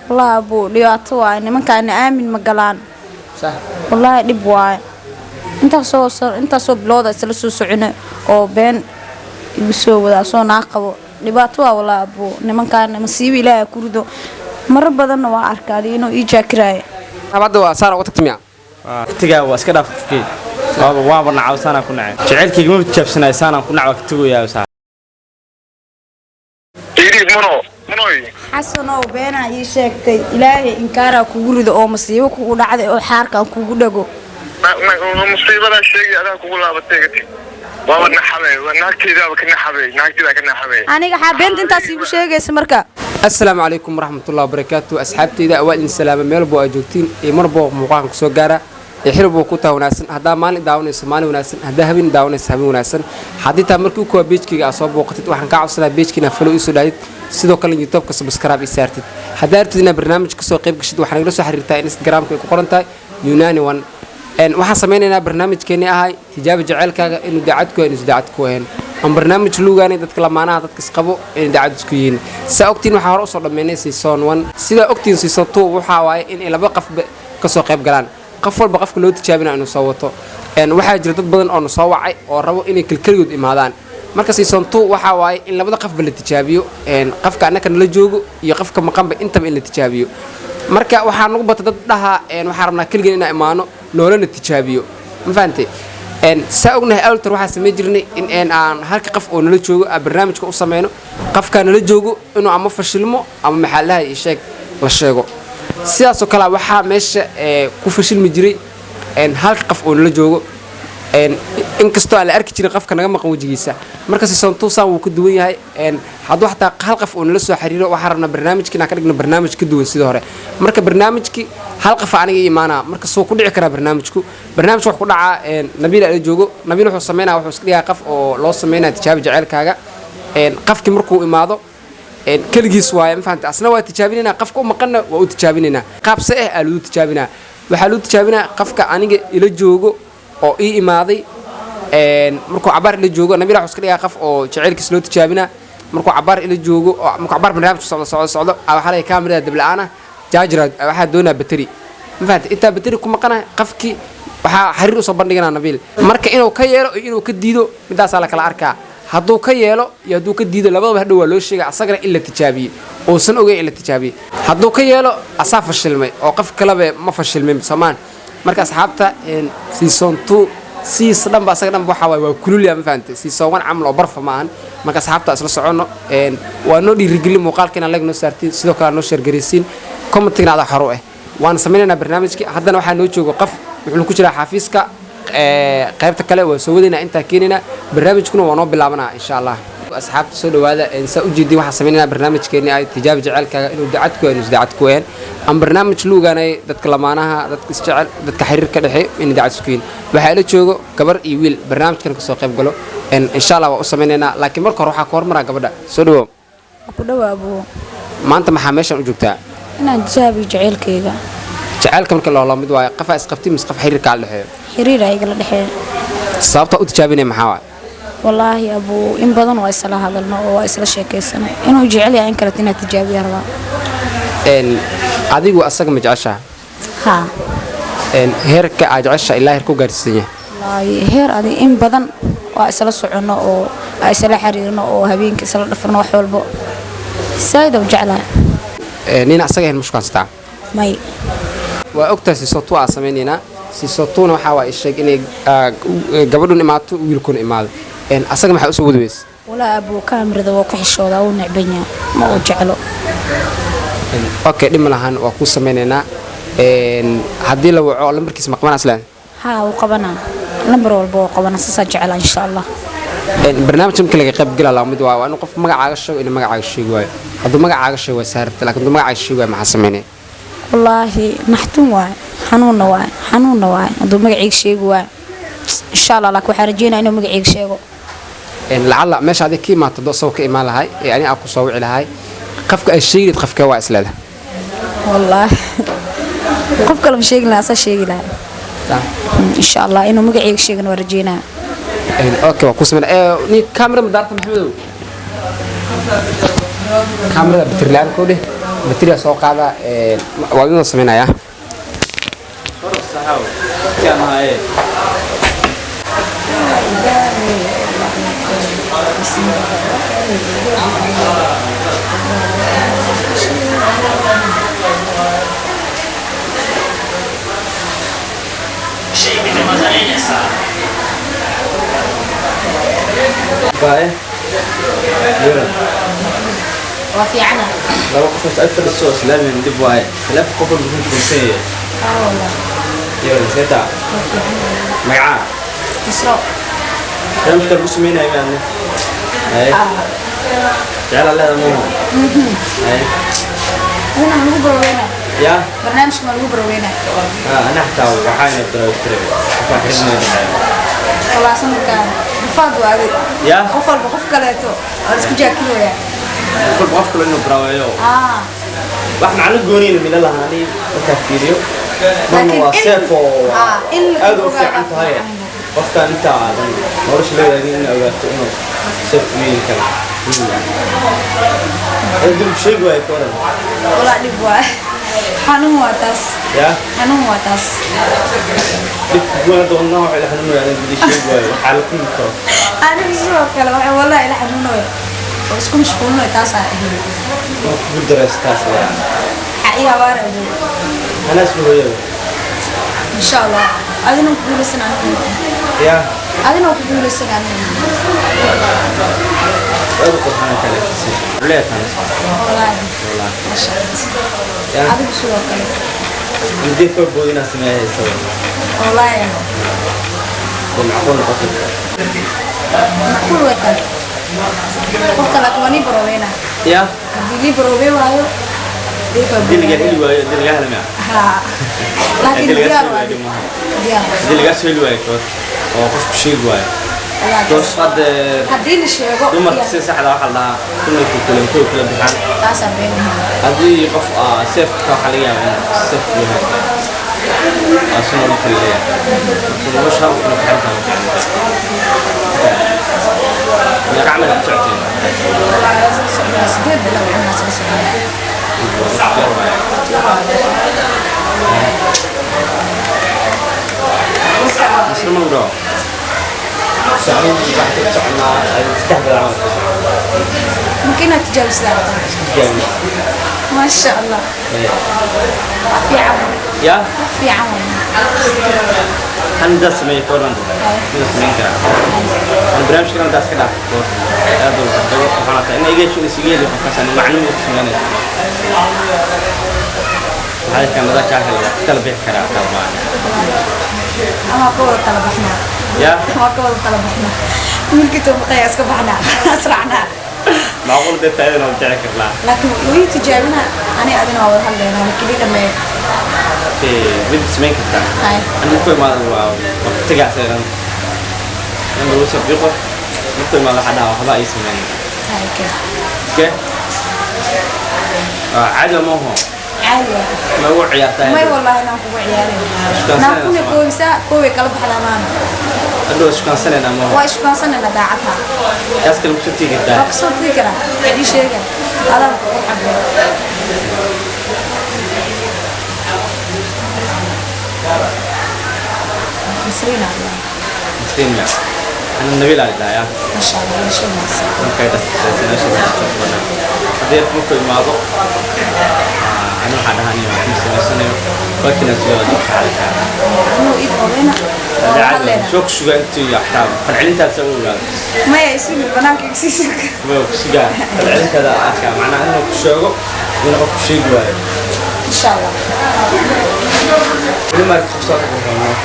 والله أبو dhibaato waay nimankaan aamin ma galaan صح والله dhib waay inta soo bilowda isla soo socone oo been igu soo wada soo naaqabo dhibaato waa والله أبو nimankaan masiibo Ilaahay ku rido mar badan waa arkaaday inuu ii jaakiraay abada waa saar waqti miya waqtiga waa iska dhaafkay waa nacay sana ku nacay jaceelkayga ma jabsanay sana ku nacay waqtiga saa حسن oo beena ii sheegtay Ilaahay inkaara kugu rido oo masiibo kugu dhacday oo xaarkan kugu dhago مصيبة شيء أنا أقول لها بتيجي والله نحبي وناكتي ذا بكنا حبي ناكتي ذا كنا حبي aniga xabeent intaas igu sheegaysa marka السلام عليكم ورحمة الله وبركاته أصحابتي إذا أول السلام ميلبو أجوتين مربو مقام كسو جارة يحربوا كوتا وناسن هذا مال داون يسماني وناسن هذا هبين داون يسحبين وناسن حديث مركو كوا بيجكي أصاب وقتت وحن كعصنا بيجكي نفلو يسودايت سيدو كلن يوتيوب كسبسكرايب يسارتت حضرت لنا برنامج كسو قيب كشد وحن نجلسوا حريرتا انستغرام كقرنتا يوناني وان إن waxaan sameynaa barnaamijkeeni ahay tijaabo jaceelkaaga inuu daacadku inuu daacadku heen aan barnaamij luugaanay dadka lamaanaha dadka isqabo in daacad isku yihiin saa ogtiin waxa hore u soo dhameynay season 1 sida ogtiin season 2 waxa waaye in laba qof ka soo qayb galaan qof walba qofka loo tijaabinayo inuu soo wato een waxa jira dad badan oo soo wacay oo rabo inay kalkaliyood imaadaan marka season 2 waxa waaye in labada qof la tijaabiyo een qofka annaka la joogo iyo qofka maqanba intaba in la tijaabiyo marka waxaan ugu batay dad dhaha een waxa rabnaa kaliya inaan imaano noolana tijaabiyo ma fahamtay een saagnahay alter waxa sameey jirnay in aan halka qof oo nala joogo barnaamijka u sameeyno qofka nala joogo inuu ama fashilmo ama maxallaha ii sheeg la sheego sidaas oo kala waxa meesha ku fashilmi jiray een halka qof oo nala joogo een inkastoo aan la arki jirin qofka naga maqan wajigiisa marka season 2 saan uu ka duwan yahay een hadduu xataa hal qof oo nala soo xiriiro waxa rabna barnaamijkina ka dhigno barnaamij ka duwan sidoo hore marka barnaamijki hal qof aniga iimaana marka soo ku dhici kara barnaamijku wax ku dhaca een nabiil ay joogo nabiil wuxuu sameeynaa wuxuu iska dhigaa qof oo loo sameeynaa tijaabo jaceelkaaga een qofki markuu imaado een kaligiis waay ma fahamtay asna waa tijaabinayna qofka u maqanna waa u tijaabinayna qaabse ah alu tijaabinaa waxa loo tijaabinaa qofka aniga ila joogo oo ii imaaday een markuu cabaar ila joogo nabiil wuxuu iska dhigaa qof oo jaceelkiis loo tijaabinaa markuu cabaar ila joogo oo markuu cabaar barnaamijku socdo waxa la kaamirada diblaana jaajira waxa doona bateri ma fahamtay inta bateri kuma qana qafki waxa xiriir u soo bandhigana nabiil marka inuu ka yeelo inuu ka diido midaas la kala arkaa hadduu ka yeelo iyo hadduu ka diido labadaba hadhow waa loo sheegay asagana in la tijaabiyo oo san ogay in la tijaabiyo hadduu ka yeelo asaa fashilmay oo qof kale ma fashilmin samaan marka asxaabta season 2 siis dhanba asaga dhanba waxa waa kulul ma fahamtay season 1 amal oo barfa maahan marka asxaabta isla socono waa noo dhiirigelin muuqaalkeena lag noo saartiin sidoo kale noo share gareysiin commenting ada xaro ah waan sameeynaa barnaamijkii haddana waxa noo joogo qof wuxuu ku jira xafiiska qaybta kale waa soo wadayna inta keenina barnaamijkuna waa noo bilaabanaa insha Allah asxaabta soo dhawaada insa u jeedin waxa sameeynaa barnaamijkeeni ay tijaabo jaceelkaaga inuu daacadku heen am barnaamij luugaanay dadka lamaanaha dadka isjecel dadka xiriirka dhaxay in daacad isku yihiin waxa ila joogo gabar iyo wiil barnaamijkan ka soo qayb galo insha Allah waa u sameeynaa laakiin marka hore waxa ka hormaraa gabadha soo dhawo ku dhawaabo maanta maxaa meeshan u joogtaa inaan tijaabiyo jaceelkayga jaceelka marka loo mid waa qof isqabtay mis qof xiriirka la dhaxeeyo xiriir ay la dhaxeeyo sababta u tijaabinay maxaa waa والله أبو إن بدن وإسلا هذا النوع وإسلا شيء كيسنا إنه جعلي إن كانت إنها تجابي هربا إن أديكو أساق مجعشة ها إن هيرك أجعشة إلا هيركو قارسية والله هير أدي إن بدن وإسلا صعنا وإسلا حريرنا وهبين كإسلا نفرنا وحول بو سايدة وجعلها نين أساق هين مشكلة ستا ماي وأكتر سيسوتوا أسامينينا سيسوتونا وحاوا الشيء إني قبلون إماتو ويلكون إماد إن أساق محا أسوه دويس ولا أبو كاميرا ذا وكحش وذا ونعبنيا ما وجعله أوكي لما لهان وأكو سامينينا إن هدي لو علم بركيس مقمان أصلا ها وقبنا نمبر والبو قبنا سجعل إن شاء الله إن برنامج ممكن لقى قبل قلا لامد وأنا قف مجا عايش إنه مجا عايش شيء واي هذا مجا عايش شيء وسهرت لكن ده مجا عايش شيء واي مع ساميني والله محتوم واي حنون واي هذا مجا عايش شيء واي إن شاء الله لك وحرجينا إنه مجا عايش شيء إن لعل مش هذه كيما تدو سوق إيمان هاي يعني أكو سوي على هاي قفك الشيء تخفك وايس لها والله قفك لهم شيء لا أساس شيء لا إن شاء الله إنه مجا عايش شيء ورجينا أوكي وقسم ني كاميرا مدارة محمد كاميرا بترلان كوده باتريا سو قادا وادنا سمينايا كان هاي باي وفي عنا لو قفت أكثر الصوص لازم ندب واي لا قفل بكون كوسية والله يلا سيتا معاه مسروق كم تقدر مسمينها يعني هاي تعال الله مو هاي هنا ملو بروينا يا برنامج ملو بروينا أنا أحتاج وحاجة ترى فاكرني والله أصلا كان بفضل وعدي يا قفل بقف كلاته أرسك جاكيو يا كل بقفل إنه براويو واحنا على الجونين من الله هني وكفيريو لكن ما سيفو إلا أدو في عن هاي وقت أنت عادي ما رش ليه يعني إنه أقول إنه سيف مين كان أدو بشيء قوي كورن والله دبوا حنو واتاس يا حنو واتاس دبوا دون نوع إلى حنو يعني بدي شيء قوي حال كله أنا بسوق كلا والله إلى حنو بس كم شكونه تاسع بدرس تاسع حقيقة وارد أنا اسمه يو إن شاء الله أذنه كل سنة يا أذنه كل سنة أدخل أنا كلا ليه أنا والله والله ما شاء الله يا هذا بسوق كلا ندي فوق بودينا سماه يسوي والله يا بالعقول قتل كل وقت وقت لا تواني بروينا يا دي بروبي وايو دي اللي قال لي دي اللي قال لي ها لكن ديار وادي ديار دي اللي قال لي واي كوت او قف شيء واي توس قد هدين شيغو دمر سي صحدا waxa la كل بحال تاسع بينهم هذه قف سيف كحليا سيف لها عشان ما خليها مش هعرف انا بحالها يا عمل ساعتين سديد بلا الناس بس الموضوع ساعين واحد ساعنا استهبل عمل ممكن تجاوز ذلك ما شاء الله في عون يا في عون هندسة ما يكون من كذا البرنامج كنا ندرس كذا هذا الدكتور سبحانه إنه يجي شو يسوي له خاصة معلومة سمعنا هذا كان ماذا كان تلبيه كذا طبعا أما قوة طلبنا يا ما قوة طلبنا ممكن تقوم قياس كبحنا أسرعنا معقول ده تاني لو بتاعك لا لكن وهي تجاربنا أنا أدنى أول حاجة أنا كلي لما في بنت سمين كذا هاي أنا كل ما ترجع سيران أنا بقول سبيقه كل ما راح أدعو هذا يسمعني هاي كده كيف عادة ما هو عادي ما هو عيارته ما والله أنا كوي عيالي أنا كوني كوي سا كوي كلب حدا مانا أدو إيش كان سنة ما هو وايش كان سنة داعتها ياس كلام شفتي كده أقصد ذكرى يعني شيء هذا حبه مصرينا مسكين يا أنا النبي لا يا ما شاء الله شو ناس من كذا سنة شو بنا هذه ممكن ما ضو أنا حدا هني ما في سنة ولكن أسوأ ضغط على كذا إنه إيد قوينا هذا عادي شو أنت يا حتى فالعلم تسوي ولا ما يسوي البنات يكسيسك ما هو شجاع العلم كذا أكا معناه إنه شو ونقف شيء جواي إن شاء الله كل ما تخصصك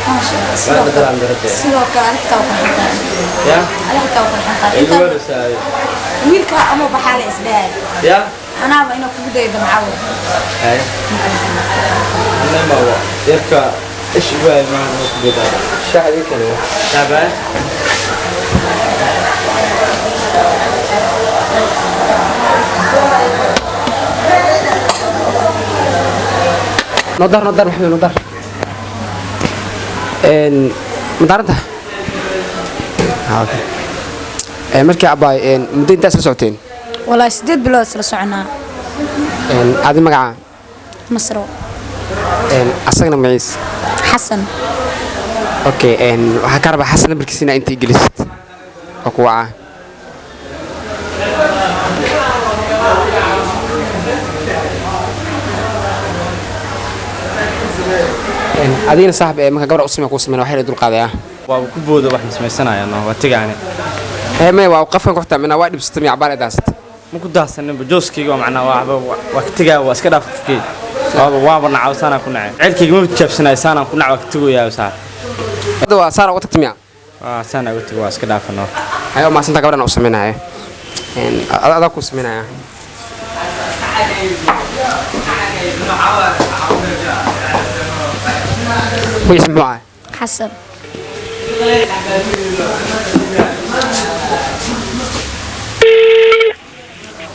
ما شاء الله ما بدل عن درجة سلوك عليك توقع حتى يا عليك توقع حتى اللي هو أنت رسالة ويلك أما بحالة إسداد يا أنا أبغى إنه كل ده يبقى معود هاي أنا ما هو يركع إيش جواي ما هو كده شاهد كده تابع نضر محمد نضر مدارنتا markii abay muddo intaas la socoteen والله سديد بلاد سلا سعنا adi magaca masro asagna magaciis xasan okay waxaa ka rabaa xasan nambarkiisina inta igelisid oo ku waca adigna saaxib marka gabar u sameeyo ku sameeyo waxay dul qaadaya waa ku boodo wax mismaysanayaan waa tagaane may waa qafkan ku xitaamina waa dhibsatay miyaabaan daasat ma ku daasanba jooskayga macnaa waa ka tagaa waa iska dhaaf qofkay waa barnaa saana ku nacay ceelkayga ma jaabsanay saana ku nacay waa ka tagayaa saar hada waa saara ugu tagtay miyaa saana ugu tagay waa iska dhaafano ayo ma santa gabadhan u sameeynaa adaa ku sameeynaa ويسمعوا حسن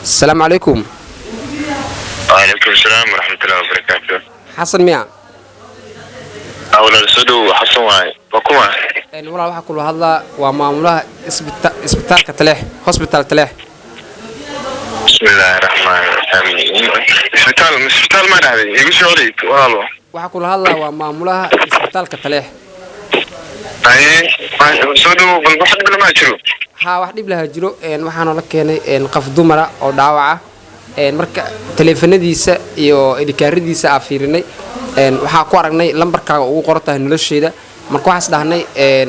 السلام عليكم. وعليكم السلام ورحمة الله وبركاته. حسن ميا أولا السدو حسن واي وكما والله waxaa kula hadlaa waa maamulaha isbitaalka Taleex hospital Taleex. بسم الله الرحمن الرحيم. اسبitaal ma dhahday igu soo dhig walaalo. waxaa kula hadlaa waa maamulaha isbitaalka Taleex. sodho bal wax dhib lama jiro. wax dhib laha jiro waxaana la keenay qof dumara oo dhaawac ah marka taleefanadiisa iyo idikaaradiisa aan fiirinay waxaa ku aragnay lambarkaaga ugu qoran tahay nolosheeda marka waxaas dhahnay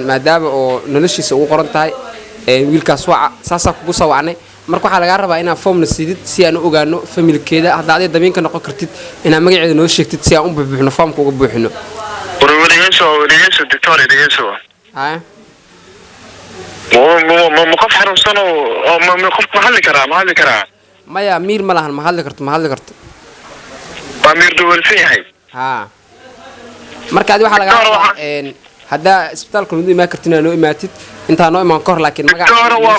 maadaama oo noloshiisa ugu qoran tahay wiilkaas waca saasa kugu soo wacnay marka waxa laga rabaa inaan form la sidid si aan u ogaano familkeeda hadda aad dabeenka noqon kartid inaan magaceeda noo sheegtid si aan u buuxino formka uga buuxino وريجيسو دكتور ريجيسو ما قف حرمسانو ما قف محل كرا maya miir ma lahan ma hadli karto مير دول فيها marka waxa laga rabaa hadda isbitaalka noo imaan kartina noo imaatid inta noo imaan kor laakiin magaca دكتور waa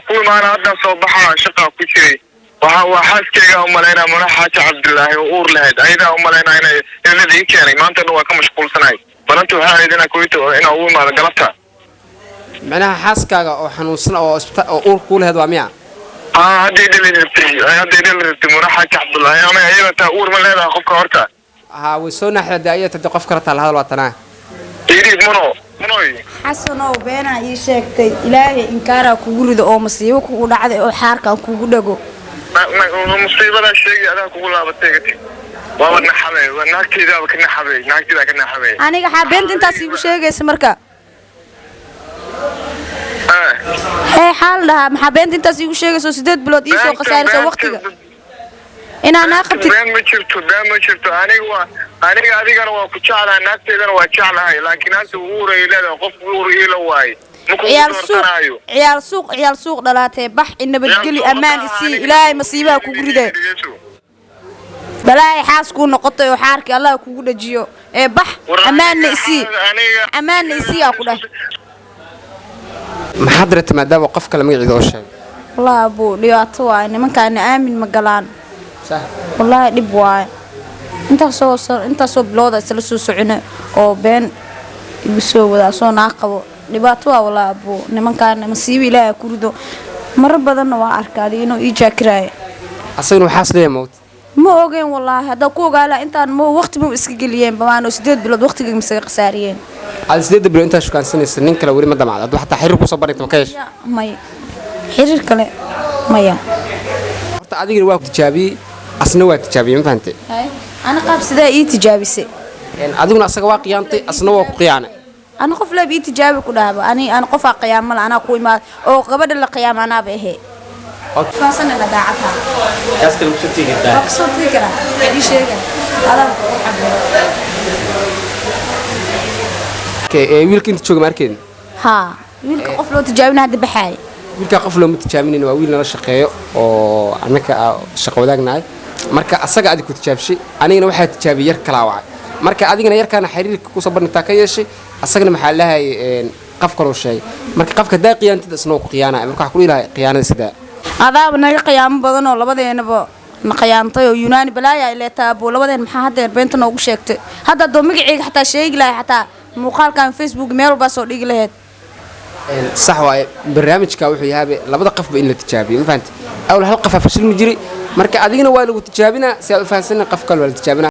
ku imaana hadda soo baxaa shaqa ku jiray waxa xaaskeyga u maleynaa madaxa Cabdullaahi oo uur lahayd ayada u maleynaa inay inadii keenay maanta waa ka mashquulsanahay balanta waxa ay idina ku inaa u imaado galabta macnaha xaaskaaga oo xanuunsan oo isbitaal oo uur ku lahayd waa miya hadii dhalintay madaxa Cabdullaahi ama ayada taa uur ma leedahay qofka horta way soo naxday ayada qof kale taa la hadal watanaa إيريد منو حسن أو بينا يشكت إلهي إنكارا كورد أو مصيبة كورد عاد أو حركة كورد أجو مصيبة لا شيء أنا كقولها بتيجي والله نحبي ونحكي ذا كنا حبي نحكي ذا كنا حبي أنا حابين أنت سيبو شيء اسمرك هاي حال لها محابين أنت سيبو شيء سو سدد بلود إيسو قصار سو وقتك أنا قبت دام ما شفت أنا قاعد وكتشال أنا كتير وكتشال هاي لكن أنت ورا إلى قف ورا إلى واي عيال سوق دلاتي بح إن بتقولي أمان إسي إلهي مصيبة كورده بلاي حاسكو نقطة وحارك الله كورده جيو بح أمان إسي أقوله محاضرة مادام وقفك لما يعيدوا شيء والله أبو لياتوا إن من كان آمن مقالان صح والله دبواي inta soo bilowda isla soo socona oo been igu soo wada soo naaqabo dhibaato waa wala abo nimankaan masiibo ilaahay ku rido mar badan waa arkaaday inuu ii jaakiraay asaguna waxa asleey mood ma ogeyn wallahi hada ku ogaala intaan ma waqti ma iska galiyeen baano 8 bilood waqtiga ma isaga qasaariyeen hal 8 bilood inta shukaan sanaysan nin kale wari ma damaad hada xataa xiriir ku soo barinta ma kayesh may xiriir kale maya horta adiga waa ku tijaabiyay asna waa tijaabiyay ma fahantay أنا قاب سدا تجابسي أدينا أسقوا قيانتي أصنوا قيانة أنا قف لا بيتجابي كلها أنا قف قيام مال أنا قوي ما أو قبل القيام أنا به فاصلنا لداعتها أسكر مشتي جدا أقصد فكرة أي شيء هذا ويلك أنت شو ماركين ها ويلك قف لو تجابنا هذا بحاي ويلك قف لو متجابين إنه ويلنا الشقية أو عنك شقة وداقنا marka asaga aad ku tijaabshay anigana waxa tijaabiyay yar kala wacay marka adigana yarkana xiriirka ku soo barnaa ka yeeshay asagana maxaa lahay qaf kale oo sheey marka qafka daaqiyantida isnoo ku qiyaana marka waxa ku ilaahay qiyaanada sida adaab naga qiyaamo badan oo labadeenaba na qiyaantay oo yunaani balaaya ilaa taabo labadeen maxaa hadda beenta noogu sheegtay hadda doo magiciiga xataa sheegi lahay xataa muuqaalkan Facebook meel walba soo dhigi lahayd صح واي برنامجك wuxuu yahay labada qafba in la tijaabiyo ma fahanti awl hal qaf fashil ma jiri marka adigina waa lagu tijaabinaa si aad u fahansanay qof kale waa la tijaabinaa